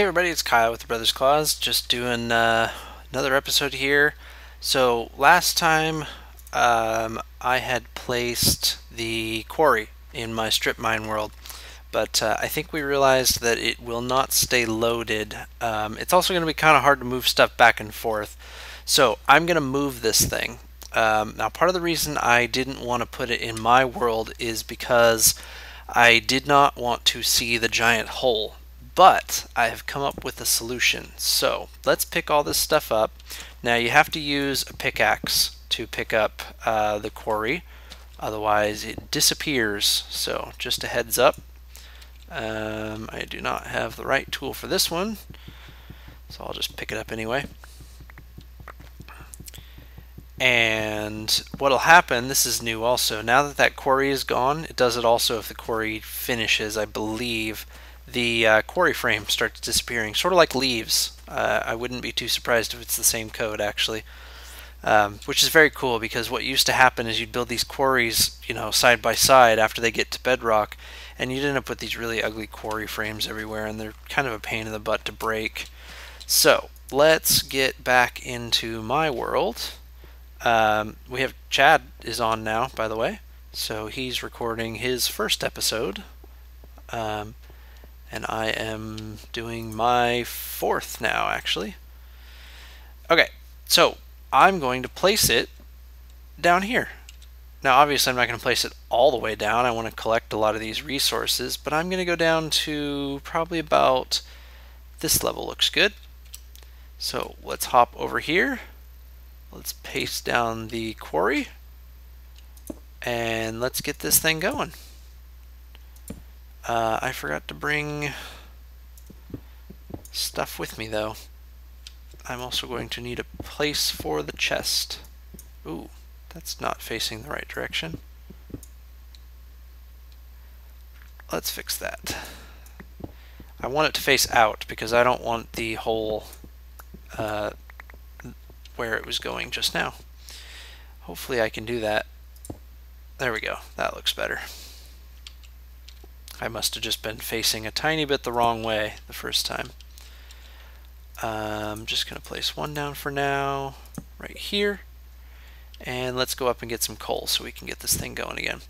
Hey everybody, it's Kyle with the Brothers Claws, just doing another episode here. So last time I had placed the quarry in my strip mine world, but I think we realized that it will not stay loaded. It's also going to be kind of hard to move stuff back and forth. So I'm going to move this thing. Now part of the reason I didn't want to put it in my world is because I did not want to see the giant hole. But I have come up with a solution. So let's pick all this stuff up. Now you have to use a pickaxe to pick up the quarry, otherwise it disappears. So just a heads up. I do not have the right tool for this one, so I'll just pick it up anyway. And what'll happen, this is new also, now that that quarry is gone, it does it also if the quarry finishes, I believe. The quarry frame starts disappearing, sort of like leaves. I wouldn't be too surprised if it's the same code, actually. Which is very cool, because what used to happen is you'd build these quarries, side by side after they get to bedrock, and you'd end up with these really ugly quarry frames everywhere, and they're kind of a pain in the butt to break. So, let's get back into my world. We have Chad is on now, by the way. So he's recording his first episode. And I am doing my fourth now, actually. Okay, so I'm going to place it down here. Now, obviously, I'm not going to place it all the way down. I want to collect a lot of these resources, but I'm going to go down to probably about this level. Looks good. So let's hop over here. Let's paste down the quarry, and let's get this thing going. I forgot to bring stuff with me, though. I'm also going to need a place for the chest. Ooh, that's not facing the right direction. Let's fix that. I want it to face out because I don't want the hole where it was going just now. Hopefully I can do that. There we go. That looks better. I must have just been facing a tiny bit the wrong way the first time. I'm just going to place one down for now, right here. And let's go up and get some coal so we can get this thing going again.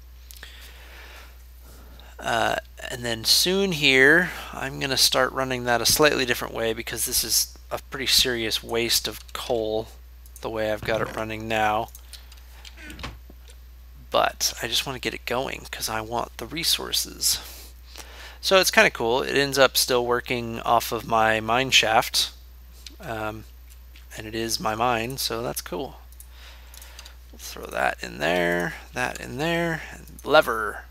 And then soon here, I'm going to start running that a slightly different way, because this is a pretty serious waste of coal the way I've got it running now. But I just want to get it going because I want the resources. So it's kind of cool. It ends up still working off of my mine shaft, and it is my mine, so that's cool. We'll throw that in there, and lever.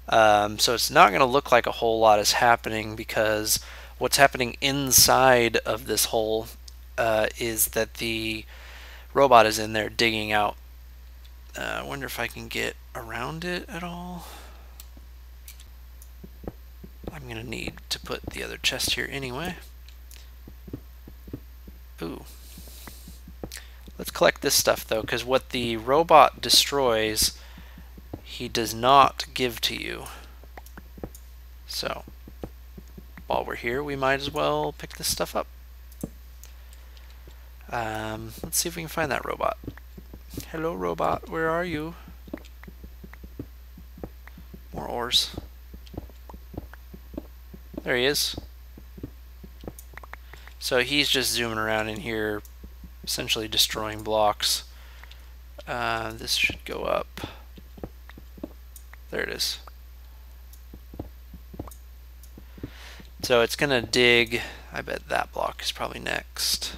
So it's not going to look like a whole lot is happening, because what's happening inside of this hole is that the robot is in there digging out. I wonder if I can get around it at all. I'm going to need to put the other chest here anyway. Ooh. Let's collect this stuff, though, because what the robot destroys, he does not give to you. So, while we're here, we might as well pick this stuff up. Let's see if we can find that robot. Hello, robot. Where are you? More ores. There he is. So he's just zooming around in here, essentially destroying blocks. This should go up. There it is. So it's going to dig. I bet that block is probably next.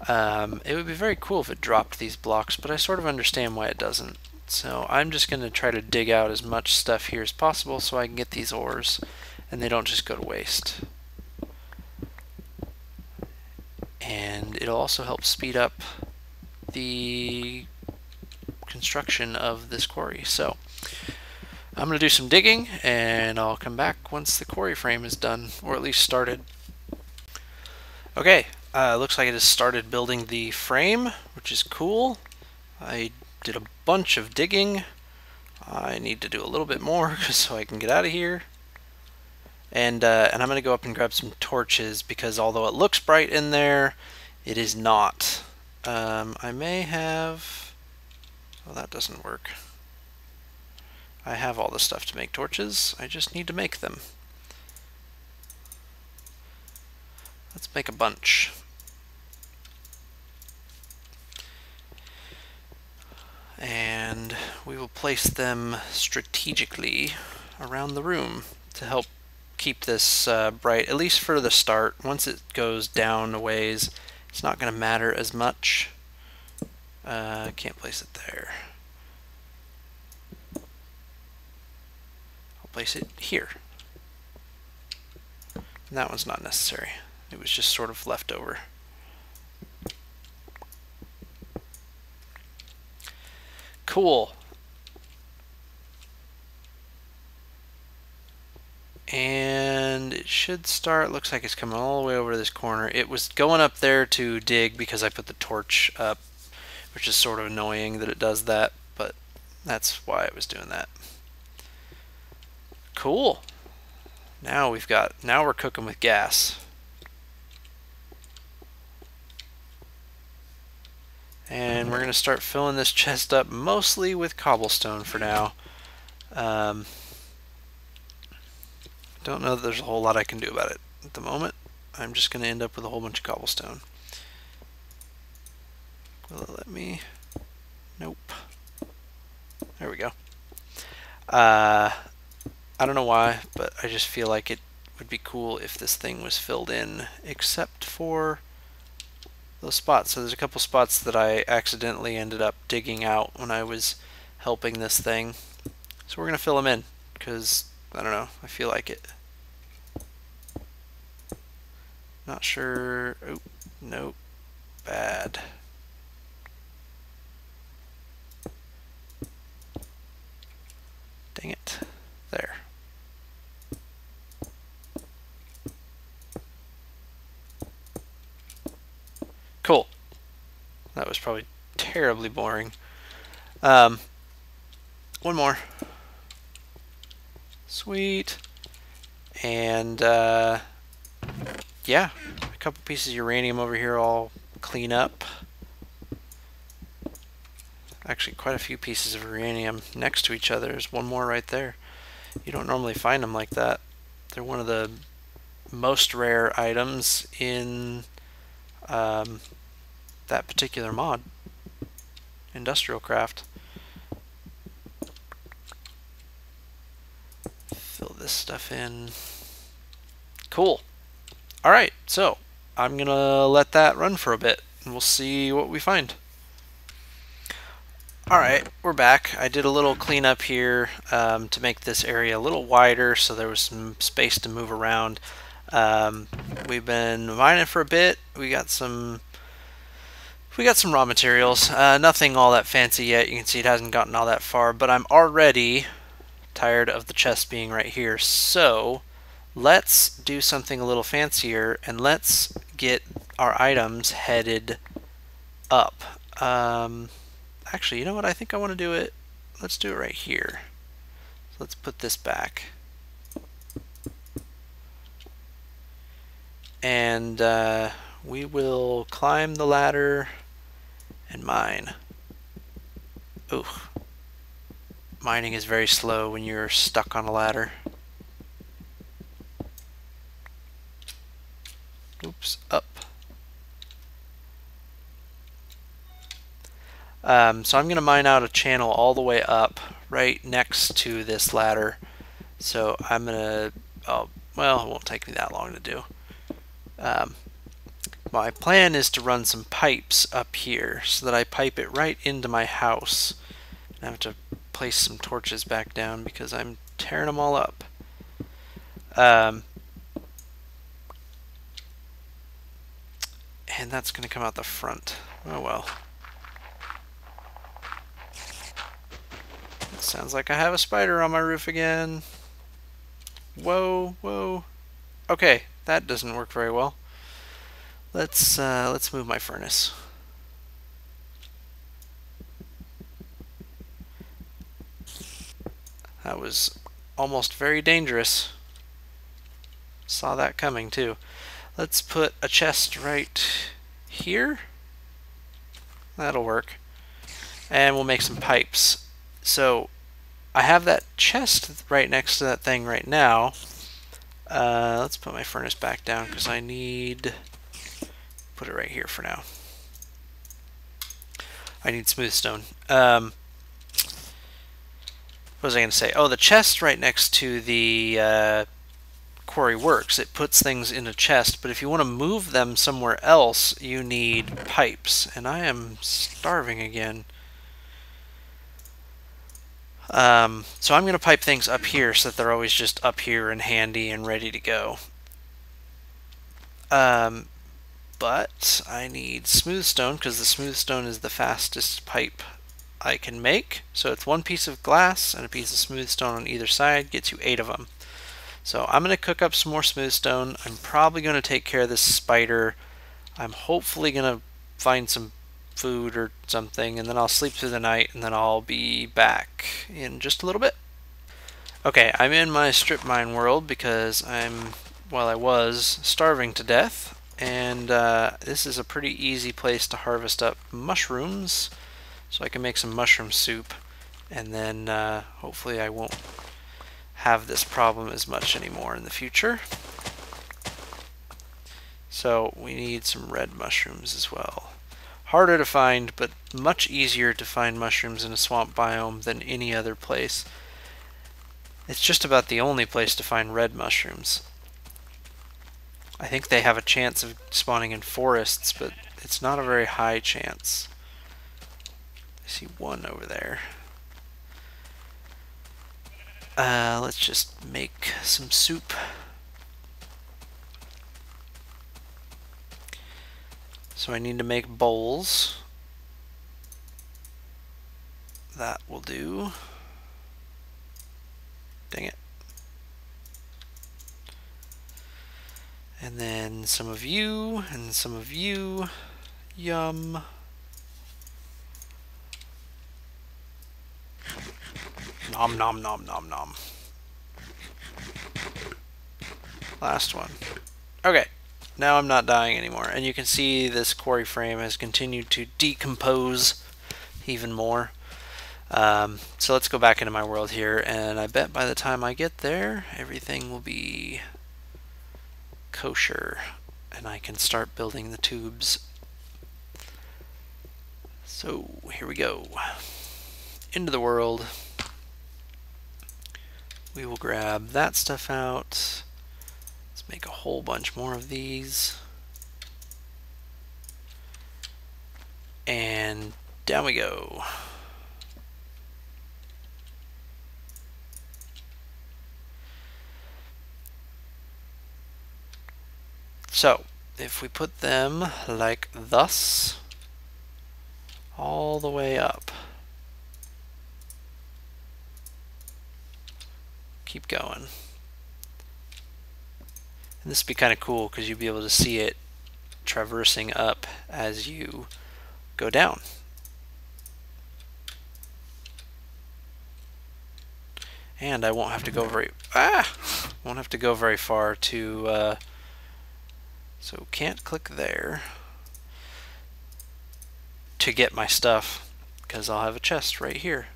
It would be very cool if it dropped these blocks, but I sort of understand why it doesn't. So I'm just going to try to dig out as much stuff here as possible so I can get these ores and they don't just go to waste. And it'll also help speed up the construction of this quarry. So I'm going to do some digging, and I'll come back once the quarry frame is done, or at least started. Okay, looks like it has started building the frame, which is cool. I did a bunch of digging. I need to do a little bit more so I can get out of here. And I'm going to go up and grab some torches because although it looks bright in there, it is not. I may have... Oh, that doesn't work. I have all the stuff to make torches. I just need to make them. Let's make a bunch. And we will place them strategically around the room to help keep this bright, at least for the start. Once it goes down a ways, it's not going to matter as much. Can't place it there. I'll place it here. And that one's not necessary. It was just sort of left over. Cool. And it should start, looks like it's coming all the way over to this corner. It was going up there to dig because I put the torch up, which is sort of annoying that it does that, but that's why it was doing that. Cool. Now we're cooking with gas. And we're going to start filling this chest up mostly with cobblestone for now. Don't know that there's a whole lot I can do about it at the moment. I'm just going to end up with a whole bunch of cobblestone. Will it let me? Nope. There we go. I don't know why, but I just feel like it would be cool if this thing was filled in, except for those spots. So there's a couple spots that I accidentally ended up digging out when I was helping this thing. So we're going to fill them in, because, I don't know, I feel like it. Not sure. Oh, nope. Bad. Dang it. There. Cool. That was probably terribly boring. One more. Sweet. And yeah, a couple pieces of uranium over here I'll clean up. Actually, quite a few pieces of uranium next to each other. There's one more right there. You don't normally find them like that. They're one of the most rare items in that particular mod, Industrial Craft. Fill this stuff in. Cool. Alright, so I'm gonna let that run for a bit and we'll see what we find. Alright, we're back. I did a little cleanup here to make this area a little wider so there was some space to move around. We've been mining for a bit. We got some raw materials. Nothing all that fancy yet. You can see it hasn't gotten all that far, but I'm already tired of the chest being right here. So let's do something a little fancier and let's get our items headed up. Actually, you know what? I think I want to do it. Let's do it right here. So let's put this back. And we will climb the ladder and mine. Ooh. Mining is very slow when you're stuck on a ladder. Oops, up. So I'm going to mine out a channel all the way up right next to this ladder. So I'm going to, oh, well, it won't take me that long to do. My plan is to run some pipes up here so that I pipe it right into my house. I have to place some torches back down because I'm tearing them all up. And that's going to come out the front. Oh well. It sounds like I have a spider on my roof again. Whoa, whoa. Okay, that doesn't work very well. Let's move my furnace. That was almost very dangerous. Saw that coming too. Let's put a chest right here. That'll work. And we'll make some pipes. So I have that chest right next to that thing right now. Let's put my furnace back down because I need... Put it right here for now. I need smooth stone. What was I going to say? Oh, the chest right next to the quarry works. It puts things in a chest, but if you want to move them somewhere else, you need pipes. And I am starving again. So I'm going to pipe things up here so that they're always just up here and handy and ready to go. But I need smooth stone because the smooth stone is the fastest pipe I can make. So it's one piece of glass and a piece of smooth stone on either side, gets you 8 of them. So I'm going to cook up some more smooth stone. I'm probably going to take care of this spider. I'm hopefully going to find some food or something, and then I'll sleep through the night, and then I'll be back in just a little bit. Okay, I'm in my strip mine world because I was starving to death. And this is a pretty easy place to harvest up mushrooms, so I can make some mushroom soup, and then hopefully I won't have this problem as much anymore in the future. So we need some red mushrooms as well. Harder to find, but much easier to find mushrooms in a swamp biome than any other place. It's just about the only place to find red mushrooms. I think they have a chance of spawning in forests, but it's not a very high chance. I see one over there. Let's just make some soup. So I need to make bowls. That will do. Dang it. And then some of you, and some of you. Yum. Nom nom nom nom nom. Last one. Okay, now I'm not dying anymore. And you can see this quarry frame has continued to decompose even more. So let's go back into my world here, and I bet by the time I get there, everything will be kosher, and I can start building the tubes. So here we go. Into the world. We will grab that stuff out. Let's make a whole bunch more of these. And down we go. So, if we put them like thus, all the way up. Keep going. And this would be kind of cool because you'd be able to see it traversing up as you go down. And I won't have to go very far to so can't click there to get my stuff because I'll have a chest right here.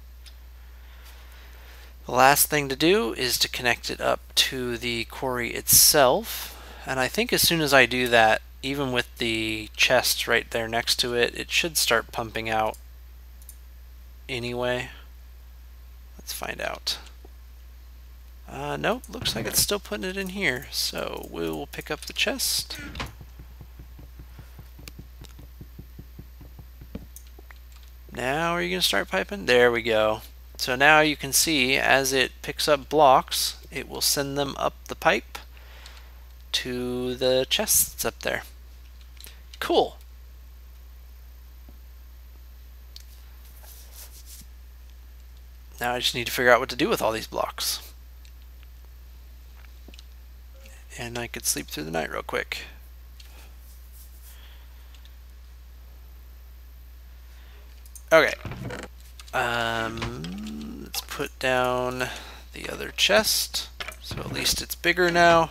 The last thing to do is to connect it up to the quarry itself, and I think as soon as I do that, even with the chest right there next to it, it should start pumping out anyway. Let's find out. Nope, looks like it's still putting it in here. So we will pick up the chest. Now are you going to start piping? There we go. So now you can see as it picks up blocks, it will send them up the pipe to the chests up there. Cool. Now I just need to figure out what to do with all these blocks. And I could sleep through the night real quick. Okay. Let's put down the other chest, so at least it's bigger now.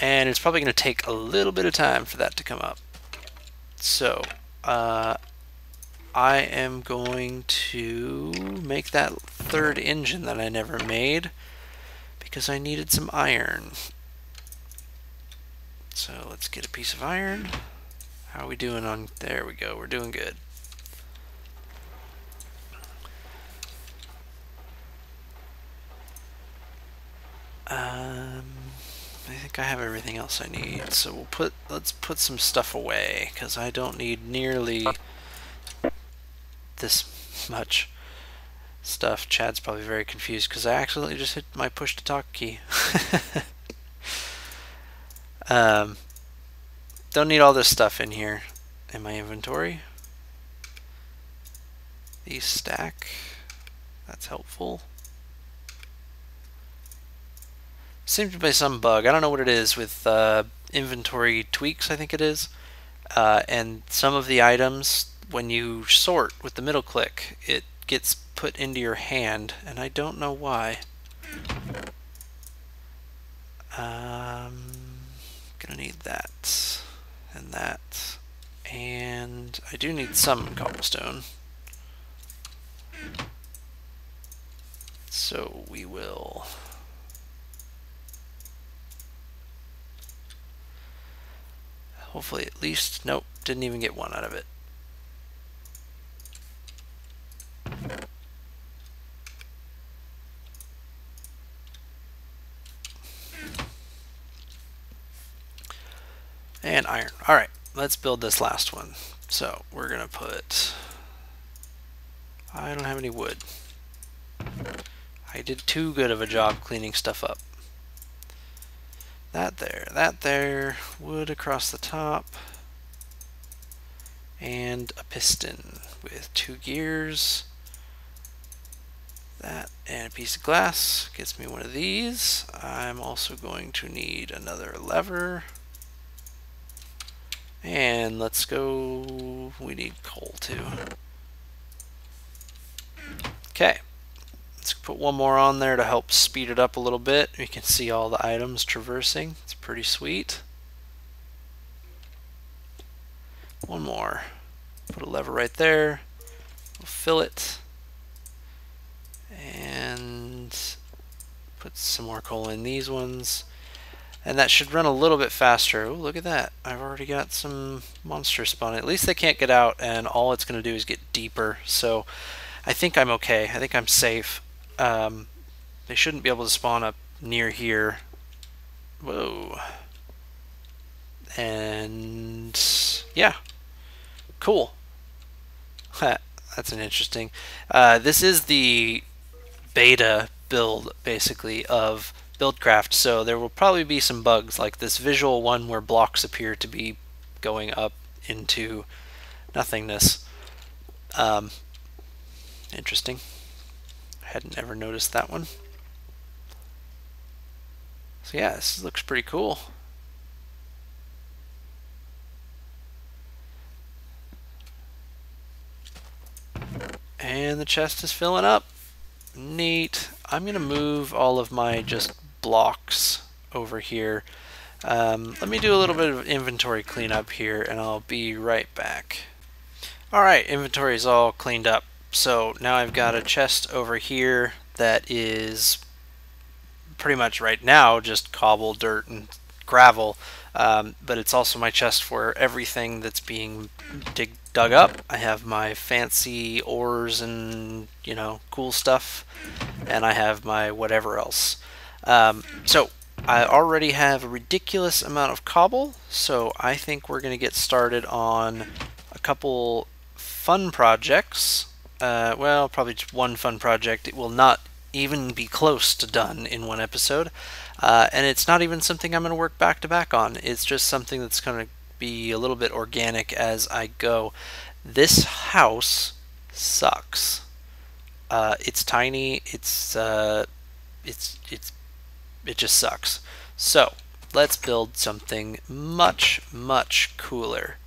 and it's probably going to take a little bit of time for that to come up. So I am going to make that third engine that I never made because I needed some iron. So let's get a piece of iron. How are we doing on, there we go, we're doing good. I think I have everything else I need, so let's put some stuff away because I don't need nearly this much stuff. Chad's probably very confused because I accidentally just hit my push to talk key. Don't need all this stuff in here in my inventory. These stack. That's helpful. Seems to be some bug. I don't know what it is with inventory tweaks, I think it is. And some of the items, when you sort with the middle click, it gets put into your hand, and I don't know why. Gonna need that, and I do need some cobblestone. So we will... hopefully at least... nope, didn't even get one out of it. And iron. Alright, let's build this last one. So we're gonna put... I don't have any wood. I did too good of a job cleaning stuff up. That there, wood across the top, and a piston with 2 gears. That and a piece of glass gets me one of these. I'm also going to need another lever. And let's go, we need coal too. Okay. Let's put one more on there to help speed it up a little bit. You can see all the items traversing. It's pretty sweet. One more. Put a lever right there. We'll fill it. And put some more coal in these ones. And that should run a little bit faster. Oh, look at that. I've already got some monsters spawning. At least they can't get out, and all it's going to do is get deeper. So I think I'm okay. I think I'm safe. They shouldn't be able to spawn up near here. Whoa. And yeah, cool. That's an interesting. This is the beta build, basically, of Buildcraft, so there will probably be some bugs like this visual one where blocks appear to be going up into nothingness. Interesting. Hadn't ever noticed that one. So yeah, this looks pretty cool. And the chest is filling up. Neat. I'm gonna move all of my just blocks over here. Let me do a little bit of inventory cleanup here, and I'll be right back. Alright, inventory is all cleaned up. So now I've got a chest over here that is pretty much right now just cobble, dirt, and gravel. But it's also my chest for everything that's being dug up. I have my fancy ores and, you know, cool stuff, and I have my whatever else. So I already have a ridiculous amount of cobble, so I think we're going to get started on a couple fun projects. Well, probably just one fun project. It will not even be close to done in one episode, and it's not even something I'm going to work back to back on. It's just something that's going to be a little bit organic as I go. This house sucks. It's tiny. It just sucks. So let's build something much cooler.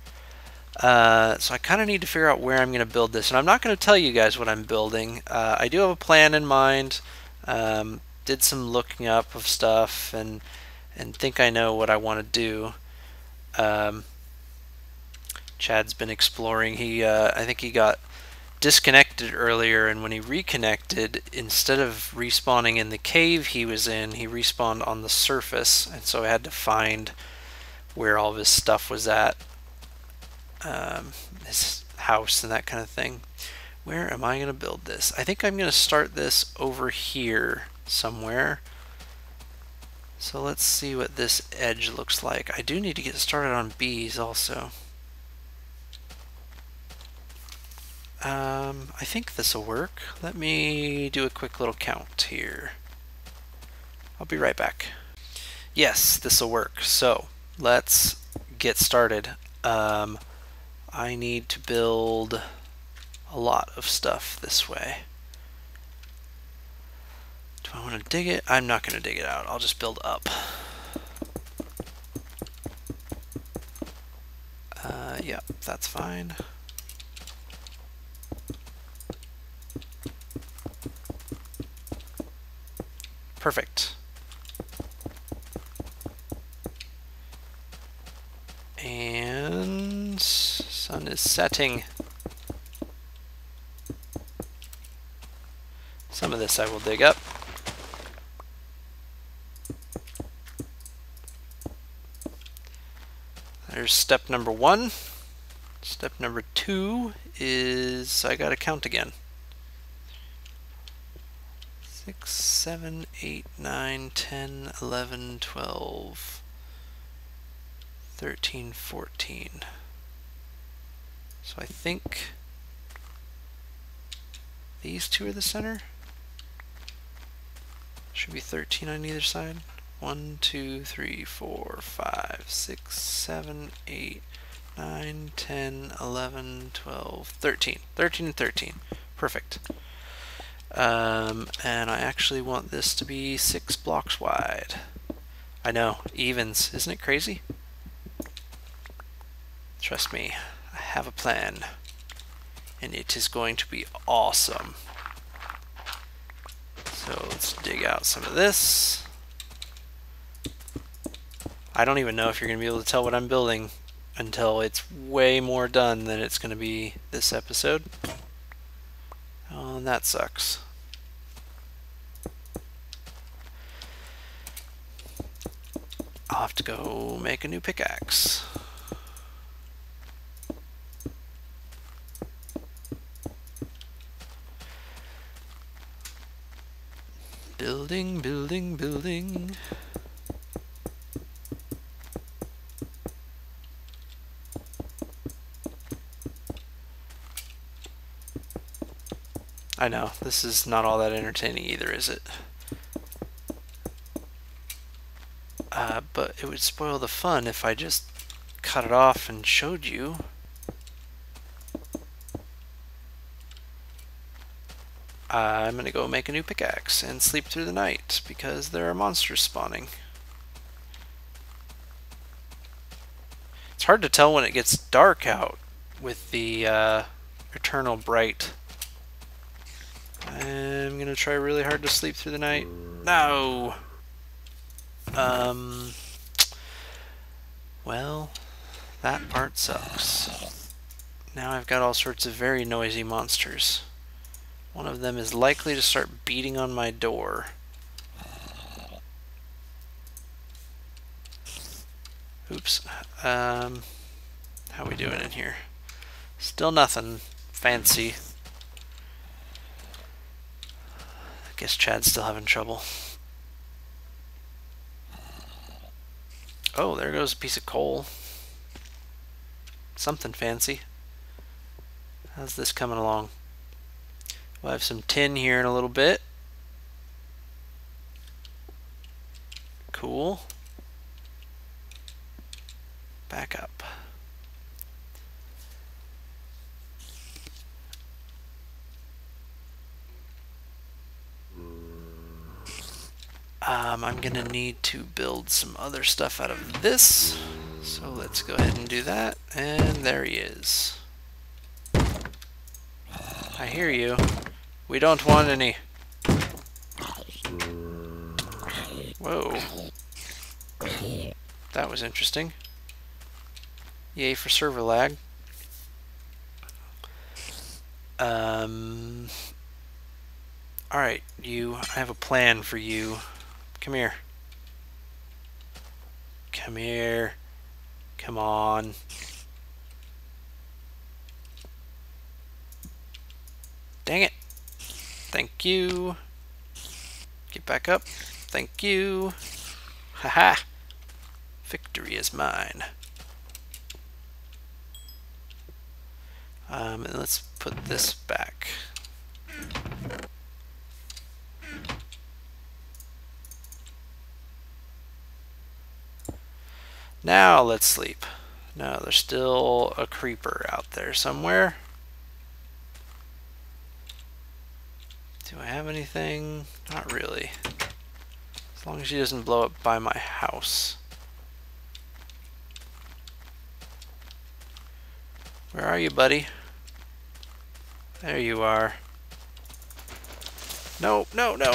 So I kind of need to figure out where I'm going to build this, and I'm not going to tell you guys what I'm building. I do have a plan in mind. Did some looking up of stuff, and and think I know what I want to do. Chad's been exploring. I think he got disconnected earlier, and when he reconnected, instead of respawning in the cave he was in, he respawned on the surface, and so I had to find where all of his stuff was at, his house and that kind of thing. Where am I going to build this? I think I'm going to start this over here somewhere. So let's see what this edge looks like. I do need to get started on bees also. I think this will work. Let me do a quick little count here. I'll be right back. Yes, this will work. So let's get started. I need to build a lot of stuff this way. Do I want to dig it? I'm not going to dig it out. I'll just build up. Yeah, that's fine. Perfect. And sun is setting. Some of this I will dig up. There's step number 1. Step number 2 is I gotta count again. 6, 7, 8, 9, 10, 11, 12, 13, 14. So I think these two are the center. Should be 13 on either side. 1, 2, 3, 4, 5, 6, 7, 8, 9, 10, 11, 12, 13. 13 and 13. Perfect. And I actually want this to be 6 blocks wide. I know, evens. Isn't it crazy? Trust me, I have a plan. And it is going to be awesome. So let's dig out some of this. I don't even know if you're going to be able to tell what I'm building until it's way more done than it's going to be this episode. Oh, and that sucks. I'll have to go make a new pickaxe. Building, building, building. I know, this is not all that entertaining either, is it? But it would spoil the fun if I just cut it off and showed you. I'm gonna go make a new pickaxe and sleep through the night because there are monsters spawning. It's hard to tell when it gets dark out with the eternal bright. I'm gonna try really hard to sleep through the night. No! Well, that part sucks. Now I've got all sorts of very noisy monsters. One of them is likely to start beating on my door. Oops. How we doing in here? Still nothing fancy. I guess Chad's still having trouble. Oh, there goes a piece of coal. Something fancy. How's this coming along? We'll have some tin here in a little bit. Cool. Back up. I'm gonna need to build some other stuff out of this. So let's go ahead and do that. And there he is. I hear you. We don't want any. Whoa. That was interesting. Yay for server lag. Alright, I have a plan for you. Come here. Come here. Come on. Dang it. Thank you. Get back up. Thank you. Haha. Victory is mine. And let's put this back. Now let's sleep. No, there's still a creeper out there somewhere. Do I have anything? Not really. As long as he doesn't blow up by my house. Where are you, buddy? There you are. No, no, no.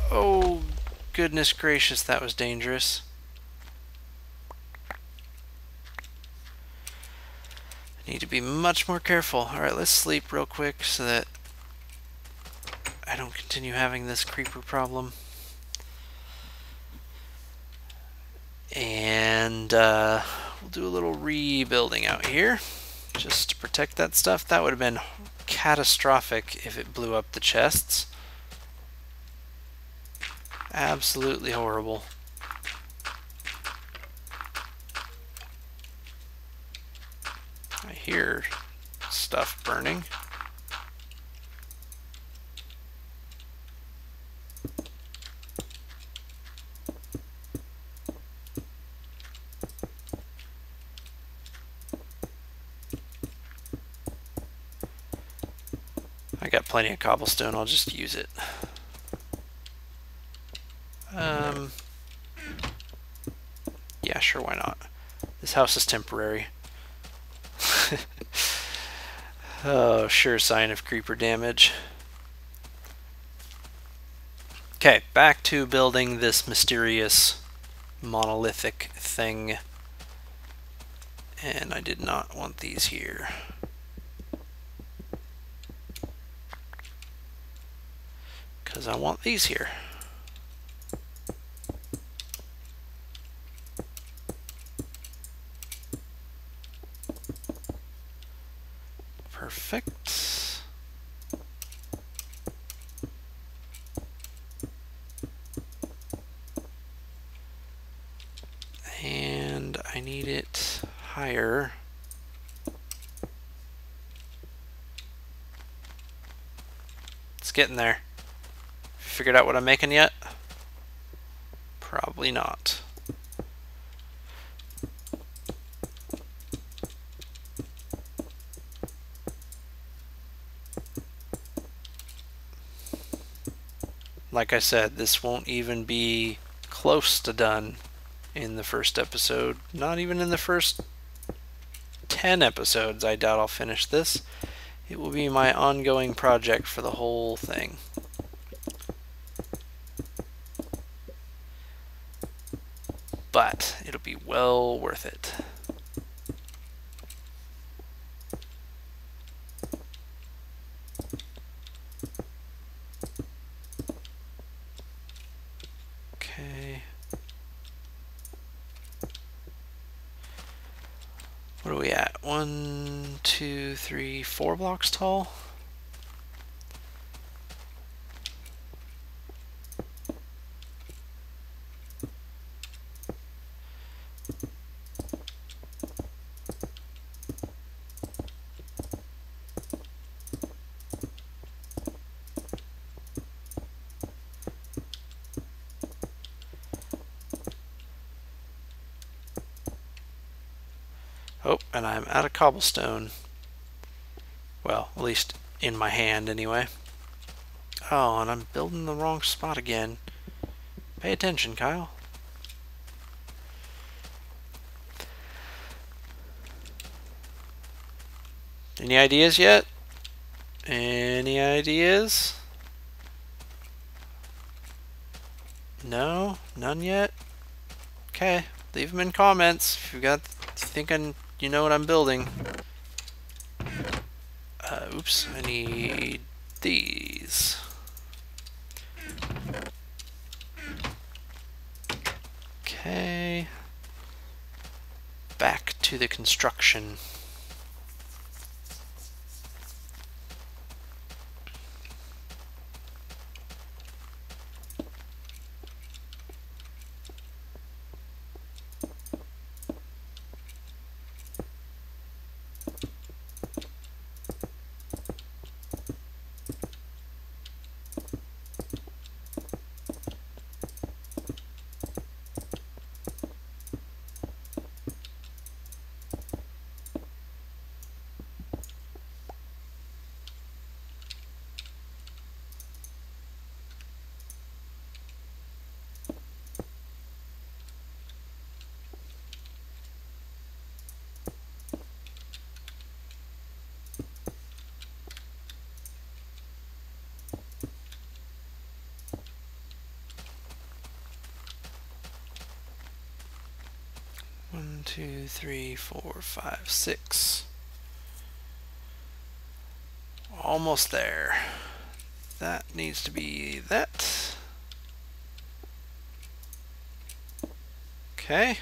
Oh, goodness gracious, that was dangerous. I need to be much more careful. Alright, let's sleep real quick so that I don't continue having this creeper problem. And we'll do a little rebuilding out here just to protect that stuff. That would have been catastrophic if it blew up the chests. Absolutely horrible. I hear stuff burning. I got plenty of cobblestone, I'll just use it. Yeah, sure, why not? This house is temporary. Oh, sure sign of creeper damage. Okay, back to building this mysterious monolithic thing. And I did not want these here. Because I want these here. Perfect. And I need it higher. It's getting there. Figured out what I'm making yet? Probably not. Like I said, this won't even be close to done in the first episode. Not even in the first 10 episodes, I doubt I'll finish this. It will be my ongoing project for the whole thing. But it'll be well worth it. Okay. What are we at? 1, 2, 3, 4 blocks tall? Oh, and I'm out of cobblestone. Well, at least in my hand anyway. Oh, and I'm building the wrong spot again. Pay attention, Kyle. Any ideas yet? Any ideas? No? None yet? Okay. Leave them in comments if you you know what I'm building. Oops, I need these. Okay. Back to the construction. One, two, three, four, five, six. Almost there. That needs to be that. Okay.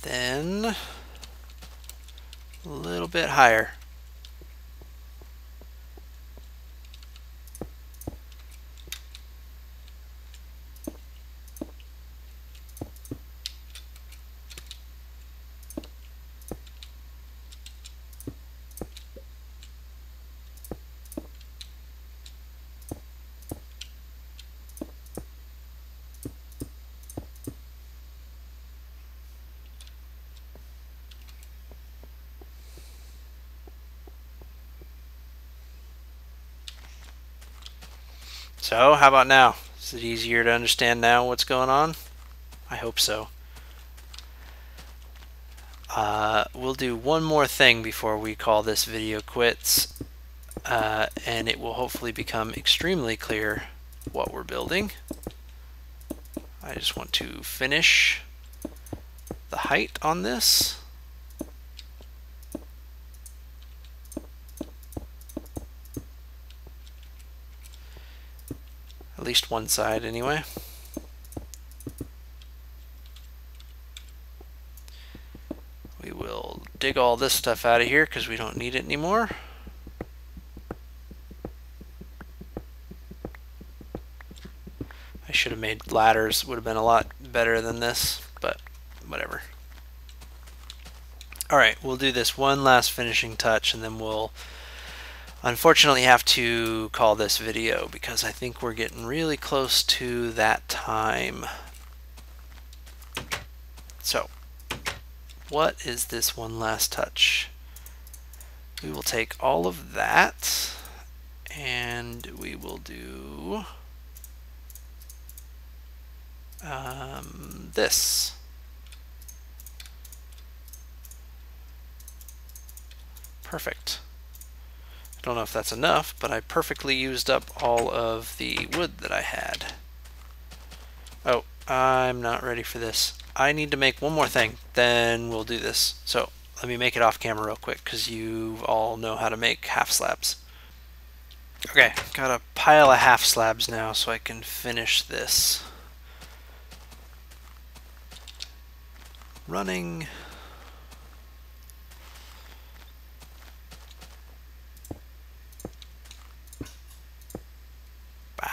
Then a little bit higher. So, how about now? Is it easier to understand now what's going on? I hope so. We'll do one more thing before we call this video quits, and it will hopefully become extremely clear what we're building. I just want to finish the height on this. At least one side anyway. We will dig all this stuff out of here because we don't need it anymore. I should have made ladders, would have been a lot better than this, but whatever. Alright, we'll do this one last finishing touch and then we'll unfortunately have to call this video because I think we're getting really close to that time. So, what is this one last touch? We will take all of that and we will do this. Perfect. I don't know if that's enough, but I perfectly used up all of the wood that I had. Oh, I'm not ready for this. I need to make one more thing, then we'll do this. So let me make it off camera real quick because you all know how to make half slabs. Okay, got a pile of half slabs now so I can finish this. Running. Bah.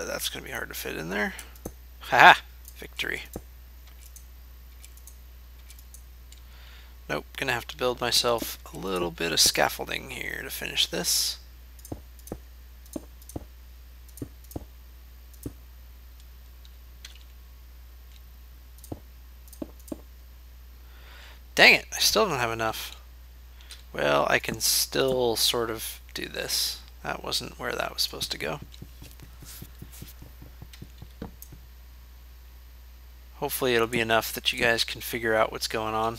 That's going to be hard to fit in there. Haha! Victory. Nope, gonna have to build myself a little bit of scaffolding here to finish this. Dang it, I still don't have enough. Well, I can still sort of do this. That wasn't where that was supposed to go. Hopefully it'll be enough that you guys can figure out what's going on.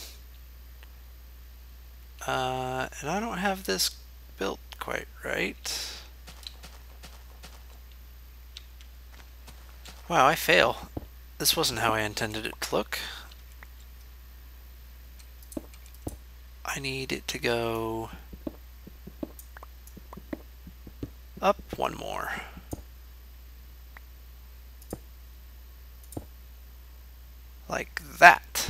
And I don't have this built quite right. Wow, I fail. This wasn't how I intended it to look. I need it to go up one more. Like that.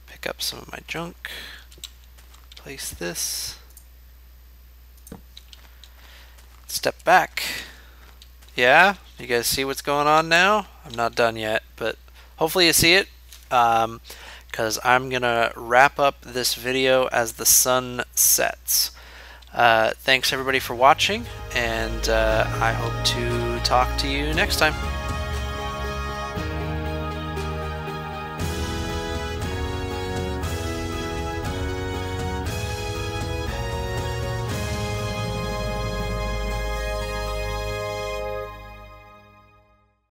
Pick up some of my junk. Place this. Step back. Yeah, you guys see what's going on now? I'm not done yet, but hopefully you see it, because I'm gonna wrap up this video as the sun sets. Thanks everybody for watching, and I hope to talk to you next time.